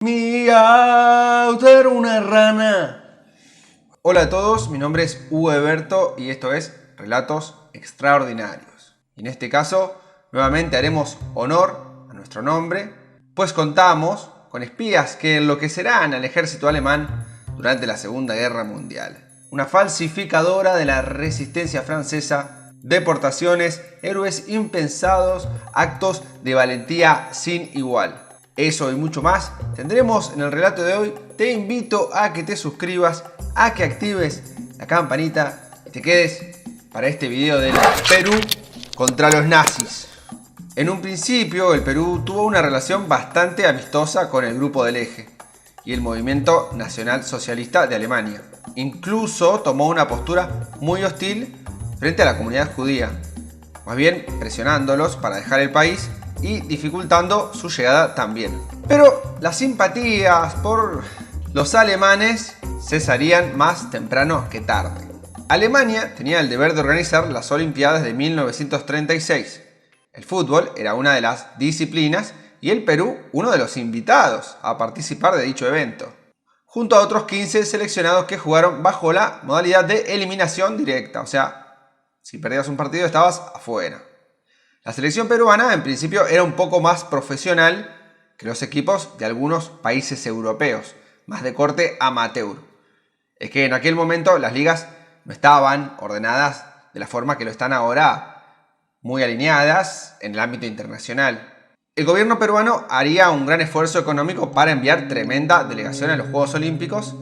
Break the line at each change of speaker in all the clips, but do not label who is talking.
Mi auto era una rana. Hola a todos, mi nombre es Hugo Eberto y esto es Relatos Extraordinarios. Y en este caso, nuevamente haremos honor a nuestro nombre, pues contamos con espías que enloquecerán al ejército alemán durante la Segunda Guerra Mundial. Una falsificadora de la resistencia francesa, deportaciones, héroes impensados, actos de valentía sin igual. Eso y mucho más tendremos en el relato de hoy. Te invito a que te suscribas, a que actives la campanita y te quedes para este video del Perú contra los nazis. En un principio, el Perú tuvo una relación bastante amistosa con el Grupo del Eje y el Movimiento Nacional Socialista de Alemania. Incluso tomó una postura muy hostil frente a la comunidad judía, más bien presionándolos para dejar el país y dificultando su llegada también. Pero las simpatías por los alemanes cesarían más temprano que tarde. Alemania tenía el deber de organizar las Olimpiadas de 1936. El fútbol era una de las disciplinas y el Perú uno de los invitados a participar de dicho evento, junto a otros 15 seleccionados que jugaron bajo la modalidad de eliminación directa, o sea, si perdías un partido estabas afuera. La selección peruana en principio era un poco más profesional que los equipos de algunos países europeos, más de corte amateur. Es que en aquel momento las ligas no estaban ordenadas de la forma que lo están ahora, muy alineadas en el ámbito internacional. El gobierno peruano haría un gran esfuerzo económico para enviar tremenda delegación a los Juegos Olímpicos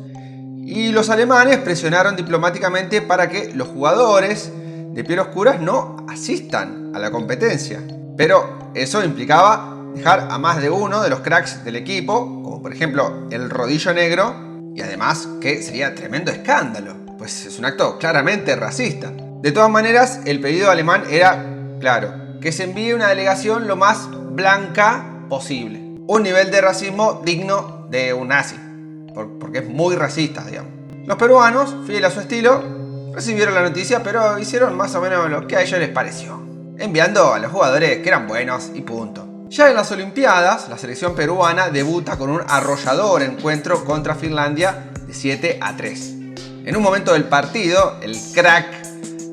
y los alemanes presionaron diplomáticamente para que los jugadores de piel oscura no asistan a la competencia. Pero eso implicaba dejar a más de uno de los cracks del equipo, como por ejemplo el Rodillo Negro, y además que sería tremendo escándalo, pues es un acto claramente racista. De todas maneras, el pedido alemán era claro, que se envíe una delegación lo más blanca posible. Un nivel de racismo digno de un nazi, porque es muy racista, digamos. Los peruanos, fieles a su estilo, recibieron la noticia, pero hicieron más o menos lo que a ellos les pareció, enviando a los jugadores que eran buenos y punto. Ya en las Olimpiadas, la selección peruana debuta con un arrollador encuentro contra Finlandia de 7-3. En un momento del partido, el crack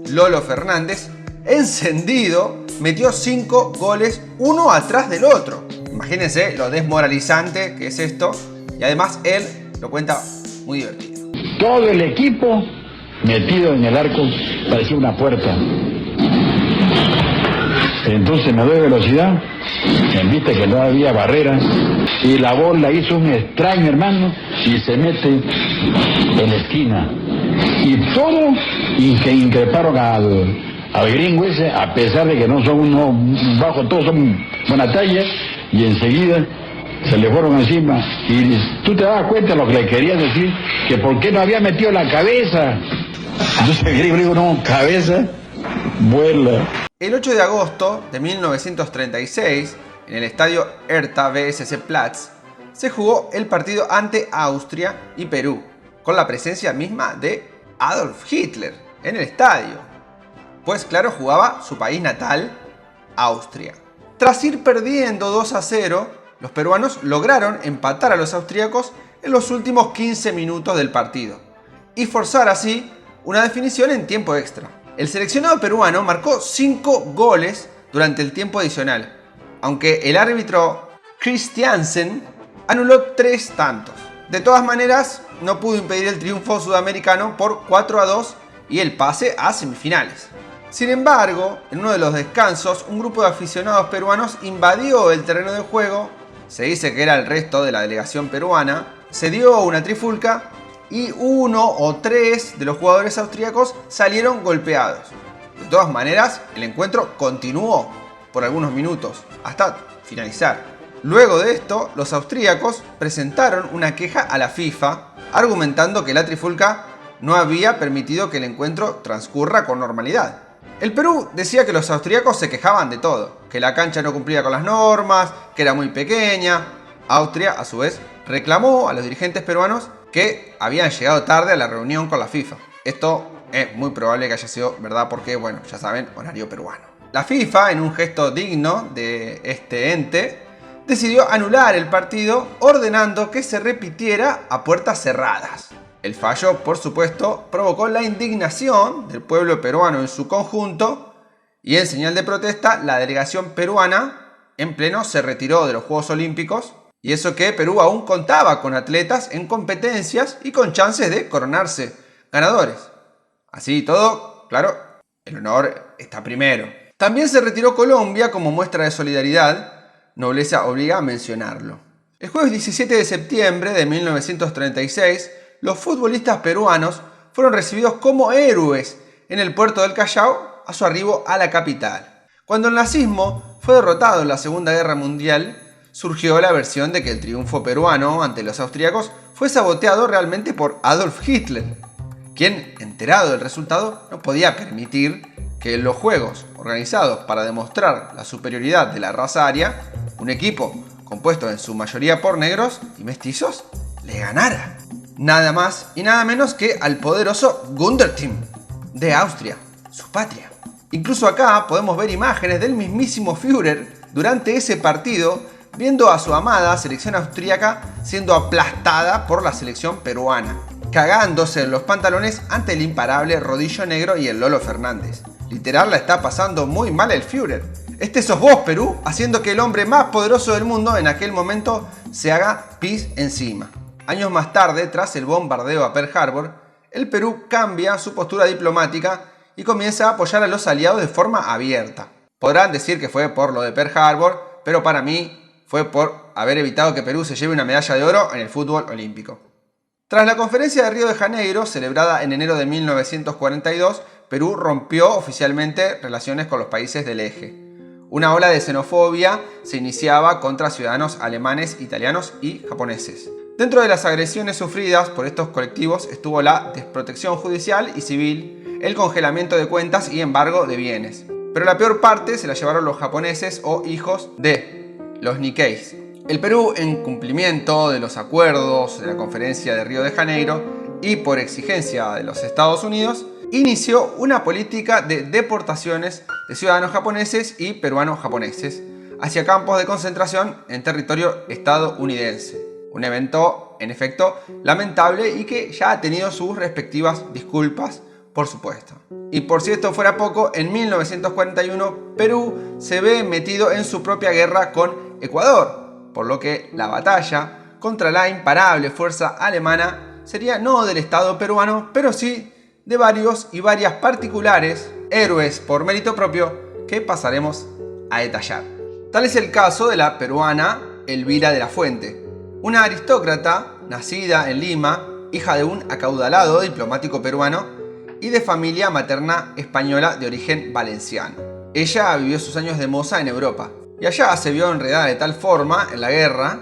Lolo Fernández, encendido, metió 5 goles uno atrás del otro. Imagínense lo desmoralizante que es esto, y además él lo cuenta muy divertido.
Todo el equipo metido en el arco, parecía una puerta. Entonces me doy velocidad, en vista que no había barreras, y la bola hizo un extraño, hermano, y se mete en la esquina. Y todos increparon al gringo ese, a pesar de que no son unos bajos, todos son buena talla, y enseguida se le fueron encima. Y tú te das cuenta de lo que le quería decir, que por qué no había metido la cabeza. Entonces el gringo dijo, no, cabeza, vuela.
El 8 de agosto de 1936, en el estadio Hertha BSC Platz, se jugó el partido ante Austria y Perú, con la presencia misma de Adolf Hitler en el estadio. Pues claro, jugaba su país natal, Austria. Tras ir perdiendo 2-0, los peruanos lograron empatar a los austríacos en los últimos 15 minutos del partido y forzar así una definición en tiempo extra. El seleccionado peruano marcó 5 goles durante el tiempo adicional, aunque el árbitro Christiansen anuló 3 tantos. De todas maneras, no pudo impedir el triunfo sudamericano por 4-2 y el pase a semifinales. Sin embargo, en uno de los descansos, un grupo de aficionados peruanos invadió el terreno de juego. Se dice que era el resto de la delegación peruana. Se dio una trifulca y 1 o 3 de los jugadores austríacos salieron golpeados. De todas maneras, el encuentro continuó por algunos minutos hasta finalizar. Luego de esto, los austríacos presentaron una queja a la FIFA argumentando que la trifulca no había permitido que el encuentro transcurra con normalidad. El Perú decía que los austríacos se quejaban de todo, que la cancha no cumplía con las normas, que era muy pequeña. Austria, a su vez, reclamó a los dirigentes peruanos que habían llegado tarde a la reunión con la FIFA. Esto es muy probable que haya sido verdad porque, bueno, ya saben, horario peruano. La FIFA, en un gesto digno de este ente, decidió anular el partido ordenando que se repitiera a puertas cerradas. El fallo, por supuesto, provocó la indignación del pueblo peruano en su conjunto y en señal de protesta la delegación peruana en pleno se retiró de los Juegos Olímpicos, y eso que Perú aún contaba con atletas en competencias y con chances de coronarse ganadores. Así y todo, claro, el honor está primero. También se retiró Colombia como muestra de solidaridad, nobleza obliga a mencionarlo. El jueves 17 de septiembre de 1936, los futbolistas peruanos fueron recibidos como héroes en el puerto del Callao a su arribo a la capital. Cuando el nazismo fue derrotado en la Segunda Guerra Mundial, surgió la versión de que el triunfo peruano ante los austríacos fue saboteado realmente por Adolf Hitler, quien, enterado del resultado, no podía permitir que en los juegos organizados para demostrar la superioridad de la raza aria, un equipo compuesto en su mayoría por negros y mestizos, le ganara. Nada más y nada menos que al poderoso Gründerteam de Austria, su patria. Incluso acá podemos ver imágenes del mismísimo Führer durante ese partido, viendo a su amada selección austríaca siendo aplastada por la selección peruana, cagándose en los pantalones ante el imparable Rodillo Negro y el Lolo Fernández. Literal la está pasando muy mal el Führer. Este sos vos, Perú, haciendo que el hombre más poderoso del mundo en aquel momento se haga pis encima. Años más tarde, tras el bombardeo a Pearl Harbor, el Perú cambia su postura diplomática y comienza a apoyar a los aliados de forma abierta. Podrán decir que fue por lo de Pearl Harbor, pero para mí fue por haber evitado que Perú se lleve una medalla de oro en el fútbol olímpico. Tras la conferencia de Río de Janeiro, celebrada en enero de 1942, Perú rompió oficialmente relaciones con los países del eje. Una ola de xenofobia se iniciaba contra ciudadanos alemanes, italianos y japoneses. Dentro de las agresiones sufridas por estos colectivos estuvo la desprotección judicial y civil, el congelamiento de cuentas y embargo de bienes. Pero la peor parte se la llevaron los japoneses o hijos de los Nikkeis. El Perú, en cumplimiento de los acuerdos de la Conferencia de Río de Janeiro y por exigencia de los Estados Unidos, inició una política de deportaciones de ciudadanos japoneses y peruanos japoneses hacia campos de concentración en territorio estadounidense. Un evento, en efecto, lamentable y que ya ha tenido sus respectivas disculpas, por supuesto. Y por si esto fuera poco, en 1941 Perú se ve metido en su propia guerra con Ecuador, por lo que la batalla contra la imparable fuerza alemana sería no del Estado peruano, pero sí de varios y varias particulares, héroes por mérito propio, que pasaremos a detallar. Tal es el caso de la peruana Elvira de la Fuente, una aristócrata nacida en Lima, hija de un acaudalado diplomático peruano y de familia materna española de origen valenciano. Ella vivió sus años de moza en Europa y allá se vio enredada de tal forma en la guerra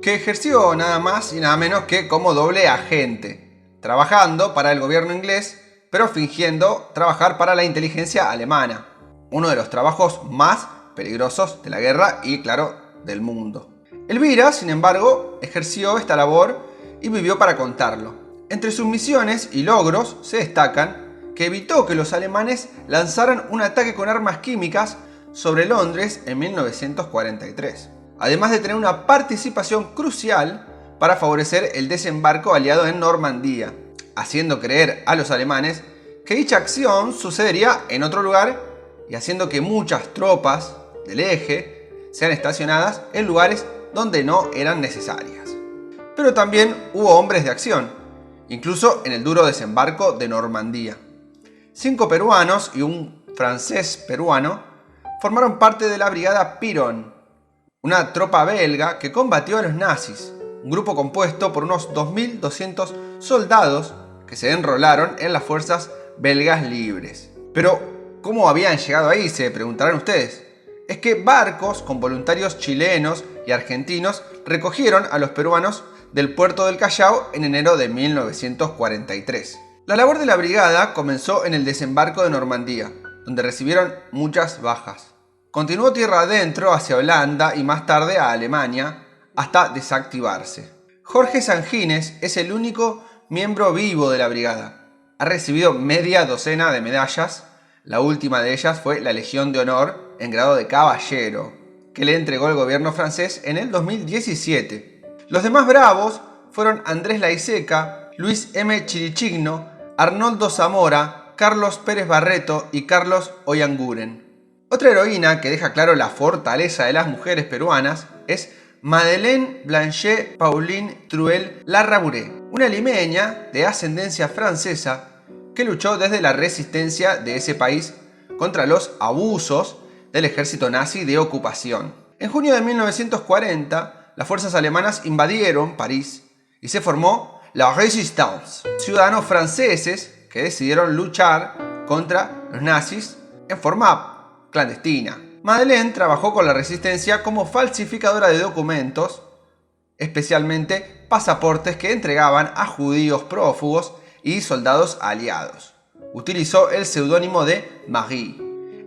que ejerció nada más y nada menos que como doble agente, trabajando para el gobierno inglés, pero fingiendo trabajar para la inteligencia alemana, uno de los trabajos más peligrosos de la guerra y, claro, del mundo. Elvira, sin embargo, ejerció esta labor y vivió para contarlo. Entre sus misiones y logros se destacan que evitó que los alemanes lanzaran un ataque con armas químicas sobre Londres en 1943, además de tener una participación crucial para favorecer el desembarco aliado en Normandía, haciendo creer a los alemanes que dicha acción sucedería en otro lugar y haciendo que muchas tropas del eje sean estacionadas en lugares donde no eran necesarias. Pero también hubo hombres de acción, incluso en el duro desembarco de Normandía. 5 peruanos y un francés peruano formaron parte de la Brigada Piron, una tropa belga que combatió a los nazis, un grupo compuesto por unos 2.200 soldados que se enrolaron en las fuerzas belgas libres. Pero, ¿cómo habían llegado ahí?, se preguntarán ustedes. Es que barcos con voluntarios chilenos y argentinos recogieron a los peruanos del puerto del Callao en enero de 1943. La labor de la brigada comenzó en el desembarco de Normandía, donde recibieron muchas bajas. Continuó tierra adentro hacia Holanda y más tarde a Alemania hasta desactivarse. Jorge Sangines es el único miembro vivo de la brigada. Ha recibido media docena de medallas, la última de ellas fue la Legión de Honor en grado de caballero. que le entregó el gobierno francés en el 2017. Los demás bravos fueron Andrés Laiseca, Luis M. Chirichigno, Arnoldo Zamora, Carlos Pérez Barreto y Carlos Oyanguren. Otra heroína que deja claro la fortaleza de las mujeres peruanas es Madeleine Blanchet Pauline Truel Larrabure, una limeña de ascendencia francesa que luchó desde la resistencia de ese país contra los abusos del ejército nazi de ocupación. En junio de 1940, las fuerzas alemanas invadieron París y se formó la Résistance, ciudadanos franceses que decidieron luchar contra los nazis en forma clandestina. Madeleine trabajó con la resistencia como falsificadora de documentos, especialmente pasaportes que entregaban a judíos prófugos y soldados aliados. Utilizó el seudónimo de Marie.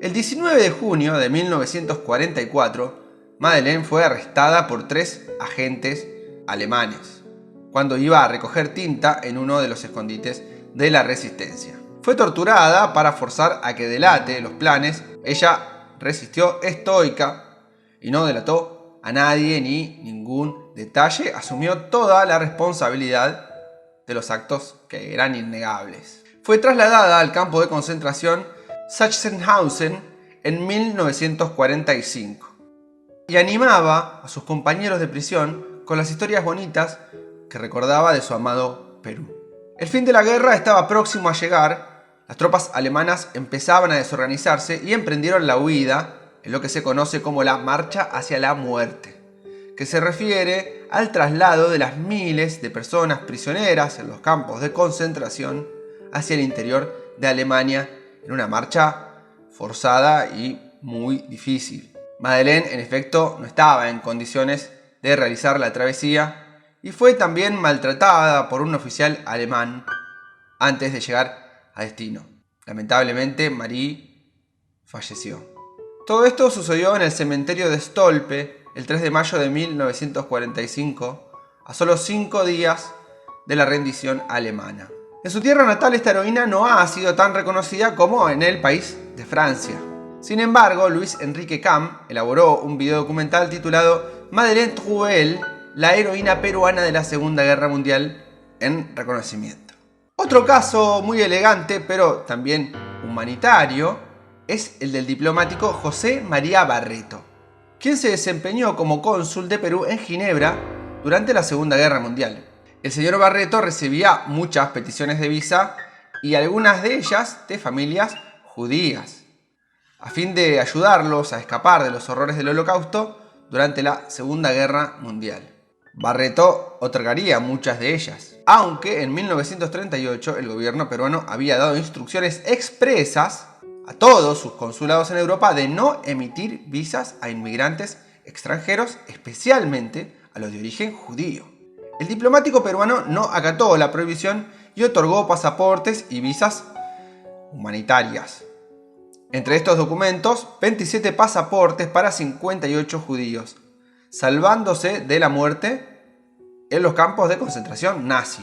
El 19 de junio de 1944, Madeleine fue arrestada por 3 agentes alemanes cuando iba a recoger tinta en uno de los escondites de la resistencia. Fue torturada para forzar a que delate los planes. Ella resistió estoica y no delató a nadie ni ningún detalle. Asumió toda la responsabilidad de los actos que eran innegables. Fue trasladada al campo de concentración Sachsenhausen en 1945 y animaba a sus compañeros de prisión con las historias bonitas que recordaba de su amado Perú. El fin de la guerra estaba próximo a llegar. Las tropas alemanas empezaban a desorganizarse y emprendieron la huida en lo que se conoce como la Marcha hacia la Muerte, que se refiere al traslado de las miles de personas prisioneras en los campos de concentración hacia el interior de Alemania en una marcha forzada y muy difícil. Madeleine, en efecto, no estaba en condiciones de realizar la travesía y fue también maltratada por un oficial alemán antes de llegar a destino. Lamentablemente, Marie falleció. Todo esto sucedió en el cementerio de Stolpe el 3 de mayo de 1945, a solo 5 días de la rendición alemana. En su tierra natal, esta heroína no ha sido tan reconocida como en el país de Francia. Sin embargo, Luis Enrique Cam elaboró un video documental titulado Madeleine Truel, la heroína peruana de la Segunda Guerra Mundial, en reconocimiento. Otro caso muy elegante, pero también humanitario, es el del diplomático José María Barreto, quien se desempeñó como cónsul de Perú en Ginebra durante la Segunda Guerra Mundial. El señor Barreto recibía muchas peticiones de visa y algunas de ellas de familias judías, a fin de ayudarlos a escapar de los horrores del Holocausto durante la Segunda Guerra Mundial. Barreto otorgaría muchas de ellas, aunque en 1938 el gobierno peruano había dado instrucciones expresas a todos sus consulados en Europa de no emitir visas a inmigrantes extranjeros, especialmente a los de origen judío. El diplomático peruano no acató la prohibición y otorgó pasaportes y visas humanitarias. Entre estos documentos, 27 pasaportes para 58 judíos, salvándose de la muerte en los campos de concentración nazi.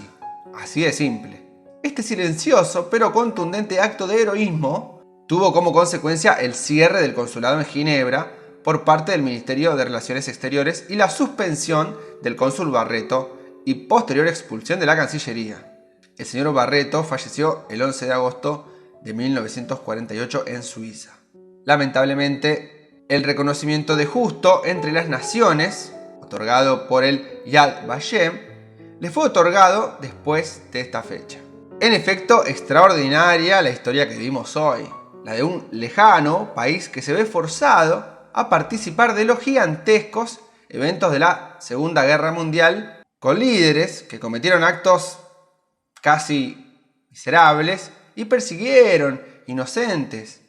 Así de simple. Este silencioso pero contundente acto de heroísmo tuvo como consecuencia el cierre del consulado en Ginebra por parte del Ministerio de Relaciones Exteriores y la suspensión del cónsul Barreto y posterior expulsión de la Cancillería. El señor Barreto falleció el 11 de agosto de 1948 en Suiza. Lamentablemente, el reconocimiento de justo entre las naciones, otorgado por el Yad Vashem, le fue otorgado después de esta fecha. En efecto, extraordinaria la historia que vimos hoy, la de un lejano país que se ve forzado a participar de los gigantescos eventos de la Segunda Guerra Mundial, con líderes que cometieron actos casi miserables y persiguieron inocentes,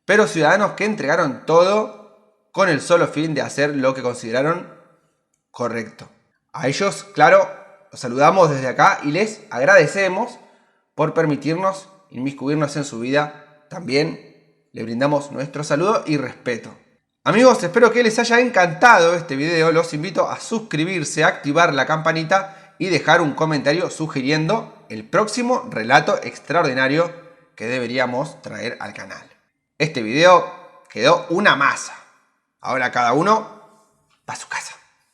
pero ciudadanos que entregaron todo con el solo fin de hacer lo que consideraron correcto. A ellos, claro, los saludamos desde acá y les agradecemos por permitirnos inmiscuirnos en su vida. También le brindamos nuestro saludo y respeto. Amigos, espero que les haya encantado este video. Los invito a suscribirse, a activar la campanita y dejar un comentario sugiriendo el próximo relato extraordinario que deberíamos traer al canal. Este video quedó una masa. Ahora cada uno para su casa.